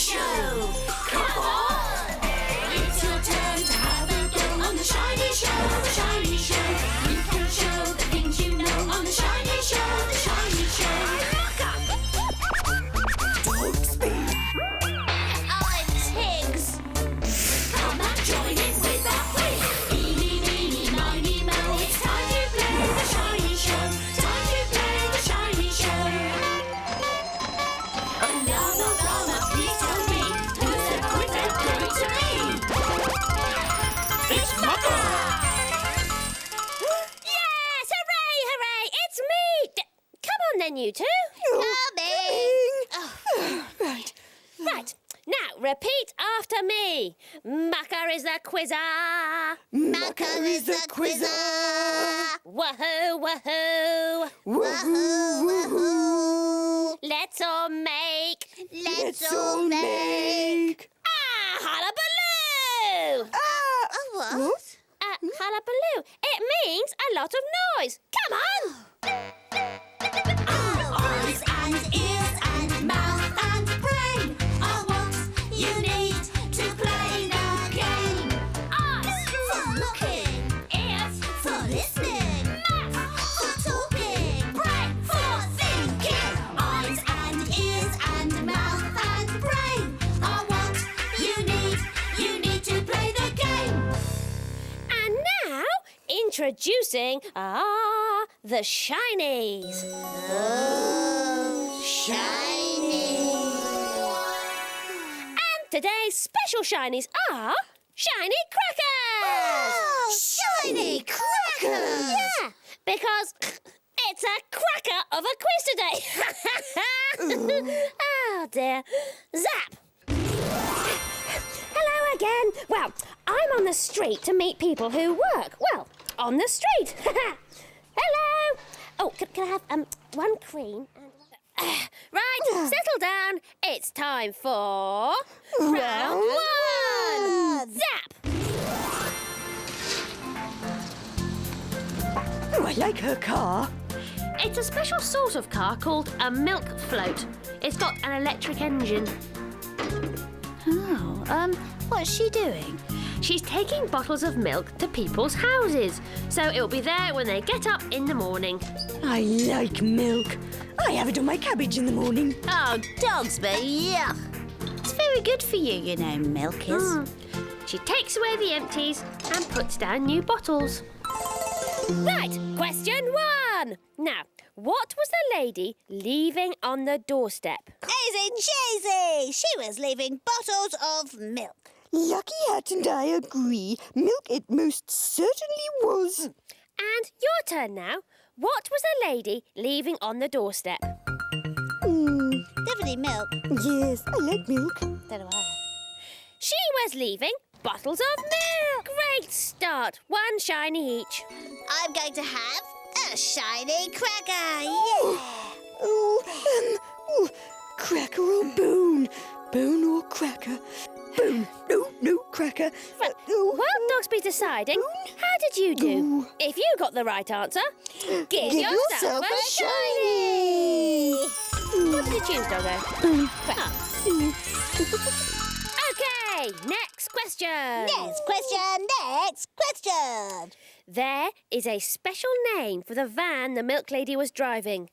show. Come on! It's your turn to have a go on the shiny show. The shiny show. You can show the things you know on the shiny show. The shiny show. Dogsby. I'm Tigs. Come and join in with that quiz. Eeny, meeny, miny, mo. It's time to play the shiny show. Time to play the shiny show. Oh, Llama, please tell me who's the quiz going to be? It's Mukka. Yes! Hooray, hooray! It's me! Come on then, you two. Right. Right. Now, repeat after me. Mukka is the quizzer. Mukka is the quizzer. Woohoo, woohoo. Woohoo, woohoo. Let's all make... Let's all make... hullabaloo! What? Hullabaloo. It means a lot of noise. Come on! Eyes and ears and mouth and brain are what you need to play the game. Eyes for looking, ears for listening, mouth for talking, brain for thinking. Eyes and ears and mouth and brain are what you need to play the game. And now, introducing the shinies. Shiny. And today's special shinies are shiny crackers. Shiny crackers. Yeah, because it's a cracker of a quiz today. Oh dear. Zap. Hello again. Well, I'm on the street to meet people who work. Well, on the street. Hello. Oh, can I have one cream and right, settle down. It's time for round one. Zap. Oh, I like her car. It's a special sort of car called a milk float. It's got an electric engine. What's she doing? She's taking bottles of milk to people's houses, so it'll be there when they get up in the morning. I like milk. I have it on my cabbage in the morning. Oh, Dogsby, yuck. It's very good for you, you know, milk is. She takes away the empties and puts down new bottles. Right, question one. Now, what was the lady leaving on the doorstep? Easy cheesy! She was leaving bottles of milk. Lucky Hat and I agree. Milk it most certainly was. And your turn now. What was the lady leaving on the doorstep? Definitely milk. Yes, I like milk. So do I. She was leaving bottles of milk. Great start. One shiny each. I'm going to have a shiny cracker. Oh, cracker or bone? Bone or cracker? Bone. No, cracker. Right. While Dogsby's deciding, how did you do? If you got the right answer, give yourself a shiny. What did you choose, Doggo? Okay, next question. Next question. There is a special name for the van the milk lady was driving.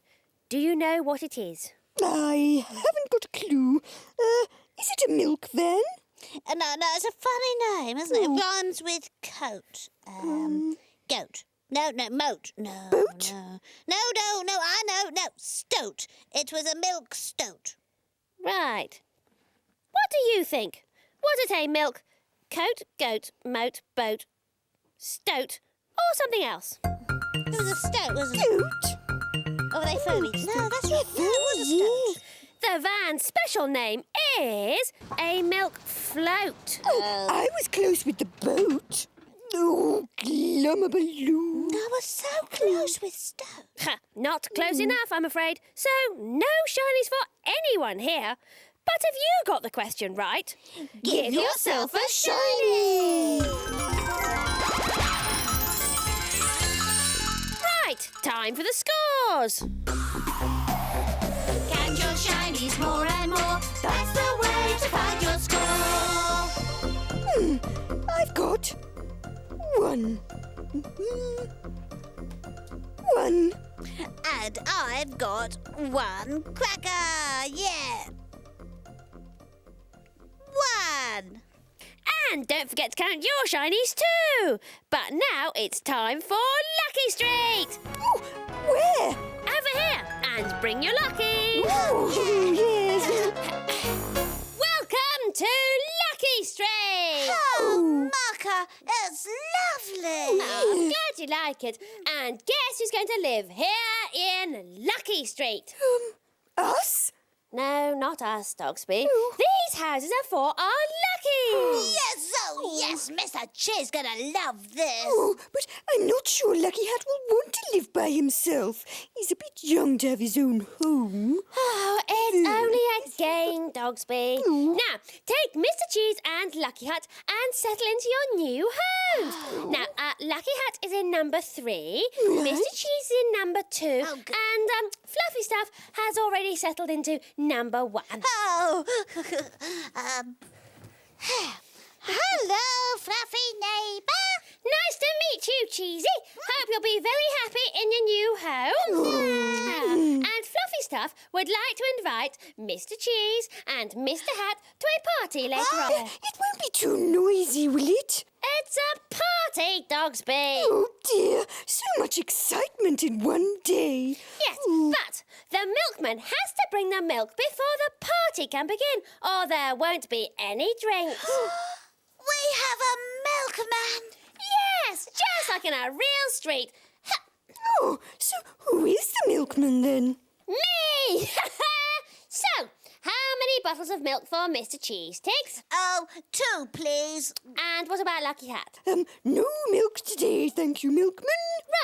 Do you know what it is? I haven't got a clue. Is it a milk van? No, it's a funny name, isn't it? It rhymes with coat. Goat. No, moat. No. Boat? No, I know. No, stoat. It was a milk stoat. Right. What do you think? Was it a milk coat, goat, moat, boat, stoat, or something else? It was a stoat, wasn't it? Goat? Oh, were they phonies? No, that's right. No, it was a stoat. The van's special name is a milk float. Oh, I was close with the boat. Oh, glummabaloo. I was so close with stoat. Not close enough, I'm afraid. So, no shinies for anyone here. But if you got the question right, give yourself a shiny! Right, time for the scores. Count your shinies more and more. That's the way to find 1. 1. And I've got 1 cracker. Yeah. 1. And don't forget to count your shinies too. But now it's time for Lucky Street. Oh, where? Over here. And bring your lucky. Oh, yes. Welcome to Lucky Street. Oh, Mukka, it's lovely. Oh, I'm glad you like it. And guess who's going to live here in Lucky Street? Us? No, not us, Dogsby. Oh. These houses are for our luckies. Yes, oh yes, Mr. Cheese gonna love this. Oh, but I'm not sure Lucky Hat will want to live by himself. He's a bit young to have his own home. Oh, it's only a game, Dogsby. Now, take Mr. Cheese and Lucky Hat and settle into your new homes. Now, Lucky Hat is in number 3, Mr. Cheese is in number 2, good. and Fluffy Stuff has already settled into number 1. Oh, hello, fluffy neighbour. Nice to meet you, Cheesy. Hope you'll be very happy in your new home. And Fluffy Stuff would like to invite Mr. Cheese and Mr. Hat to a party later on. It won't be too noisy, will it? It's a party, Dogsby. Oh dear, so much excitement in one day. Yes, but the milkman has to bring the milk before the party can begin, or there won't be any drinks. We have a milkman. Yes, just like in a real street. Oh, so who is the milkman then? Me! So, how many bottles of milk for Mr. Cheese, Tigs? Oh, 2, please. And what about Lucky Hat? No milk today, thank you, milkman.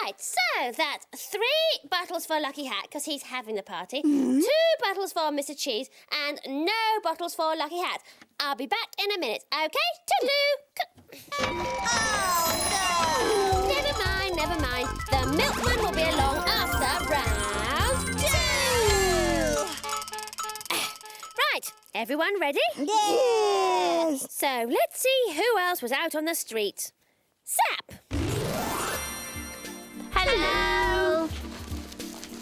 Right, so that's 3 bottles for Lucky Hat because he's having the party, 2 bottles for Mr. Cheese, and no bottles for Lucky Hat. I'll be back in a minute, okay? Toodaloo! Oh, Never mind. The milkman will be along after round 2. Right, everyone ready? no. Yes. So let's see who else was out on the street. Sap! Hello!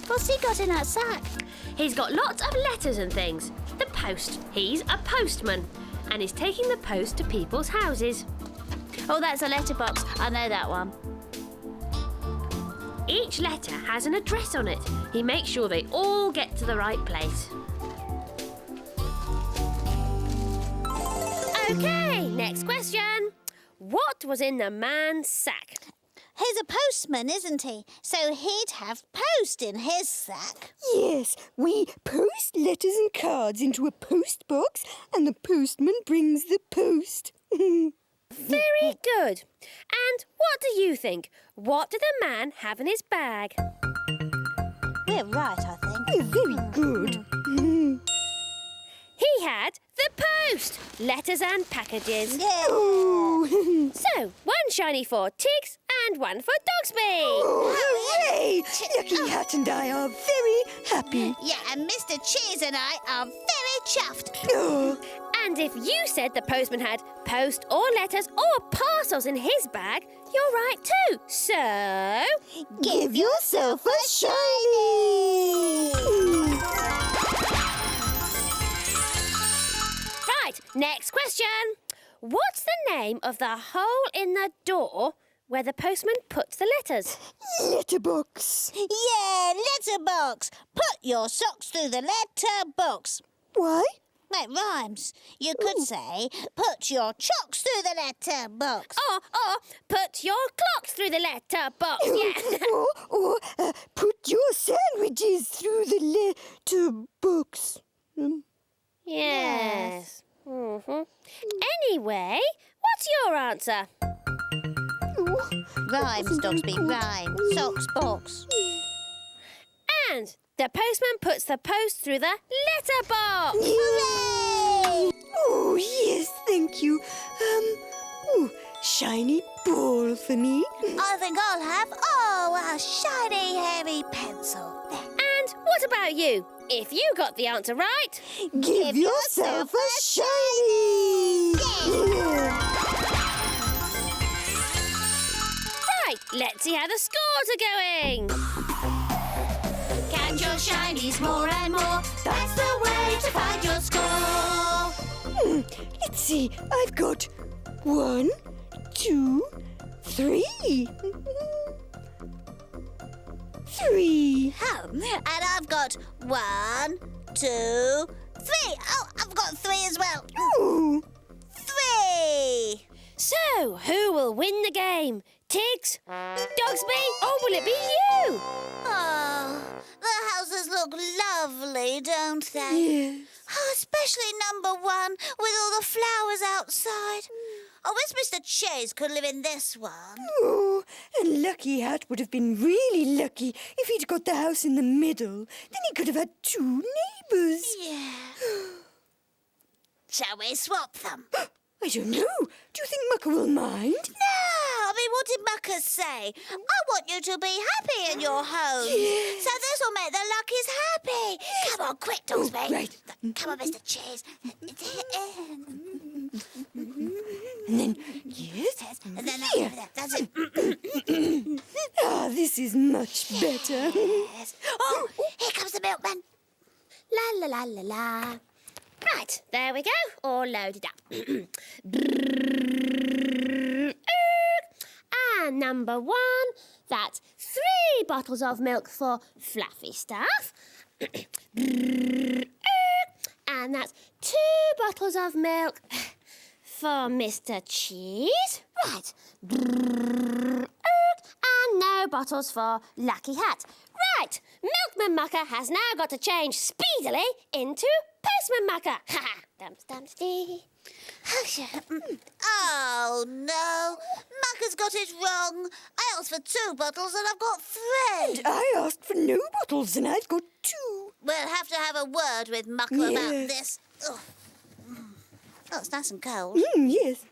What's he got in that sack? He's got lots of letters and things. The post. He's a postman. And he's taking the post to people's houses. Oh, that's a letterbox. I know that one. Each letter has an address on it. He makes sure they all get to the right place. OK, next question. What was in the man's sack? He's a postman, isn't he? So he'd have post in his sack. Yes, we post letters and cards into a post box and the postman brings the post. Very good. And what do you think? What did the man have in his bag? We're right, I think. You're very good. He had the post. Letters and packages. Yeah. Oh, So, 1 shiny for Tigs and 1 for Dogsby. hooray! Lucky Hat and I are very happy. Yeah, and Mr. Cheese and I are very chuffed. Oh, And if you said the postman had post or letters or parcels in his bag, you're right too. So, give yourself a shiny! right, next question. What's the name of the hole in the door where the postman puts the letters? Letterbox. Yeah, letterbox. Put your socks through the letterbox. Why? It rhymes. You could say, put your chocks through the letterbox. Or put your clocks through the letterbox. Yeah. or put your sandwiches through the letterbox. Yes. Anyway, what's your answer? Rhymes, Dogsby, rhyme. Socks box. And the postman puts the post through the letterbox. Hooray! Oh, yes, thank you. Shiny ball for me. I think I'll have, a shiny hairy pencil. And what about you? If you got the answer right, Give yourself a shiny. let's see how the scores are going. Count your shinies more and more. That's the way to find your score. Let's see. I've got 1, 2, 3. 3. Oh, and I've got 1, 2, 3. Oh, I've got 3 as well. Ooh. 3. So, who will win the game? Tigs? Dogsby? Or will it be you? Oh, the houses look lovely, don't they? Yes. Oh, especially number 1 with all the flowers outside. I wish Mr. Chase could live in this one. Oh, and Lucky Hat would have been really lucky if he'd got the house in the middle. Then he could have had 2 neighbours. Yeah. Shall we swap them? I don't know. Do you think Mukka will mind? No, I mean, what did Mukka say? I want you to be happy in your home. Yes. So this will make the luckies happy. Come on, quick, Dogsby. Oh, right. Come on, Mr. Cheese. And then, yes. And then that's Here. over there. That's it. Ah, this is much better. Yes. Oh, here comes the milkman. La la la la la. Right, there we go. All loaded up. And number 1, that's 3 bottles of milk for Fluffy Stuff. And that's 2 bottles of milk for Mr. Cheese. Right. And no bottles for Lucky Hat. Right, Milkman Mukka has now got to change speedily into Postman Mukka. Ha ha. Dum-dum-dee. Oh, no. Mukka's got it wrong. I asked for 2 bottles and I've got 3. I asked for no bottles and I've got 2. We'll have to have a word with Mukka about Yes. this. Oh, it's nice and cold. Yes.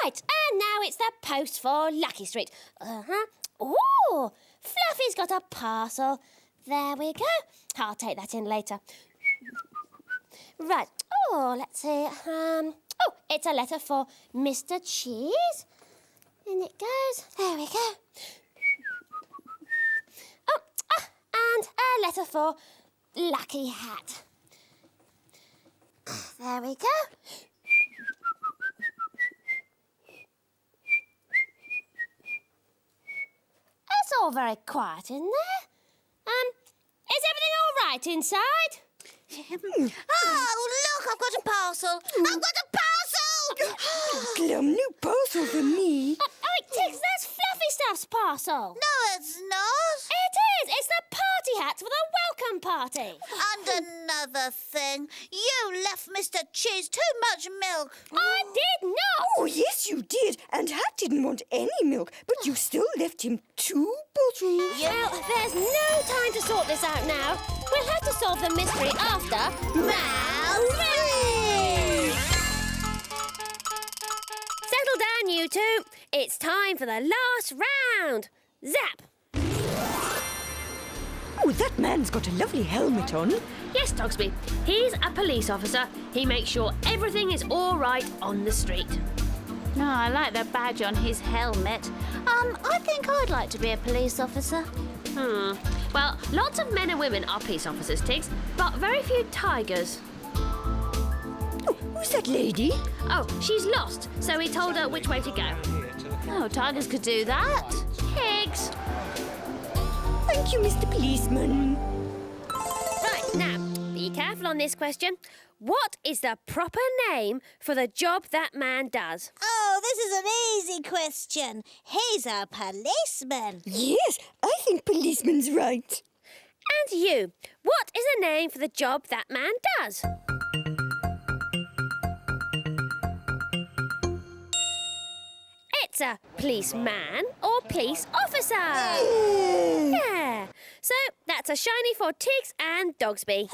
Right, and now it's the post for Lucky Street. Oh, Fluffy's got a parcel. There we go. I'll take that in later. Right. Oh, let's see. Oh, it's a letter for Mr. Cheese. In it goes. There we go. Oh, and a letter for Lucky Hat. There we go. It's all very quiet in there. Is everything all right inside? Oh, look, I've got a parcel. I've got a parcel! Glum, no parcel for me. Tigs, that's Fluffy Stuff's parcel. No, it's not. It is. It's the party hat for the welcome party. And another thing, you left Mr. Cheese too much milk. I did not. Oh, yes, you did. And Hat didn't want any milk, but you still left him 2 bottles. Well, there's no time to sort this out now. We'll have to solve the mystery after Round 3! Settle down, you two. It's time for the last round. Zap. Oh, that man's got a lovely helmet on. Yes, Dogsby. He's a police officer. He makes sure everything is all right on the street. No, I like the badge on his helmet. I think I'd like to be a police officer. Well, lots of men and women are police officers, Tigs, but very few tigers. Oh, who's that lady? Oh, she's lost, so he told her which way to go. Oh, tigers could do that. Tigs! Thank you, Mr. Policeman. Right, now, be careful on this question. What is the proper name for the job that man does? Oh, this is an easy question. He's a policeman. Yes, I think policeman's right. And you, what is the name for the job that man does? It's a policeman or police officer. Yeah. So that's a shiny for Tigs and Dogsby.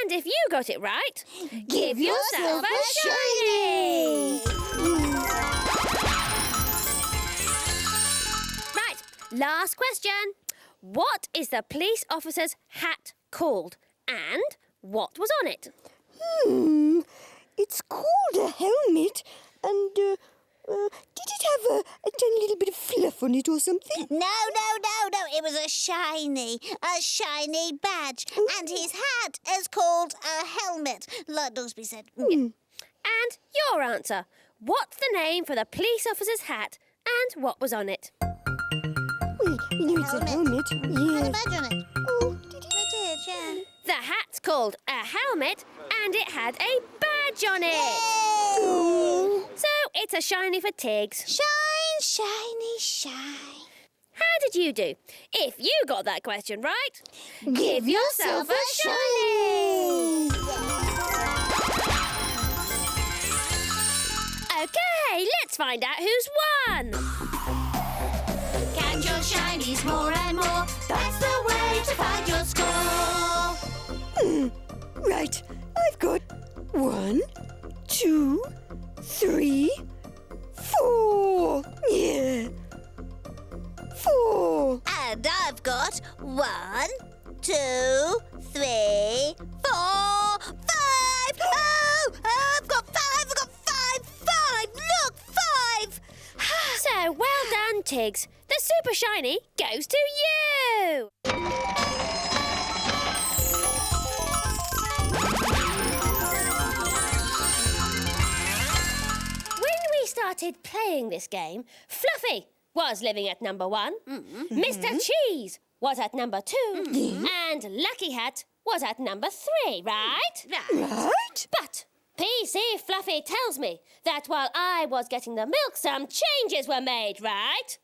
And if you got it right, give yourself a shiny. Right, last question. What is the police officer's hat called? And what was on it? It's called a helmet, and did it have a tiny little bit of fluff on it or something? No. It was a shiny badge. And his hat is called a helmet, like Dogsby said. And your answer. What's the name for the police officer's hat and what was on it? Well, you know it's a helmet. Had a Yeah. badge on it. Oh, did it? It did, yeah. The hat's called a helmet and it had a badge on it. Oh. So it's a shiny for Tigs. Shine, shiny, shine. How did you do? If you got that question right, Give yourself a shiny! Okay, let's find out who's won. Count your shinies more and more. That's the way to find your score. Right, I've got 1, 2, 3, 4. Yeah. 4. And I've got 1, 2, 3, 4, 5. Oh, I've got 5. I've got 5. Look, 5. So well done, Tigs. The super shiny goes to you. When we started playing this game, Fluffy was living at number 1, Mr. Cheese was at number 2, and Lucky Hat was at number 3, right? Right? But PC Fluffy tells me that while I was getting the milk, some changes were made, right?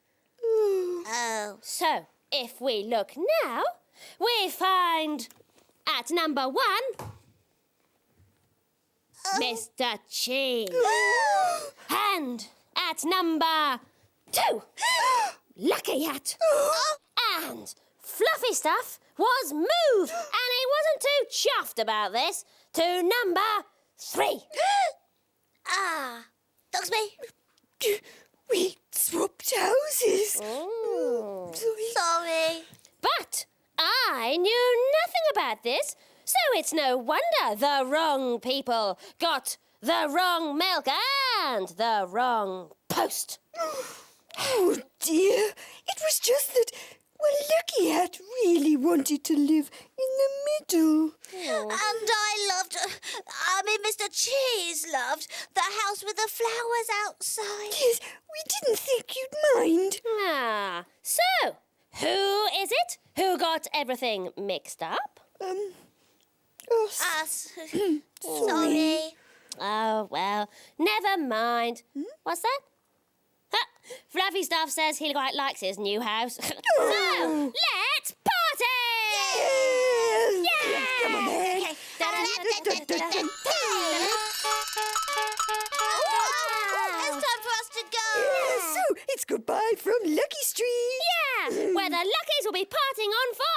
Oh. So, if we look now, we find at number 1, Mr. Cheese. And at number 2, Lucky Hat. And Fluffy Stuff was moved, and he wasn't too chuffed about this, to number 3. Dogsby. We swapped houses. Sorry. Sorry. But I knew nothing about this, so it's no wonder the wrong people got the wrong milk and the wrong post. Oh dear. It was just that, well, Lucky Hat really wanted to live in the middle. And Mr. Cheese loved the house with the flowers outside. Yes, we didn't think you'd mind. Ah, so who is it who got everything mixed up? Us. Us. Sorry. Oh, well, never mind. What's that? Ha, Fluffy Stuff says he quite likes his new house. So, let's party! Yeah! Come on then. Da-da-da-da-da-da. It's time for us to go. So, it's goodbye from Lucky Street. Yeah, where the Luckies will be partying on for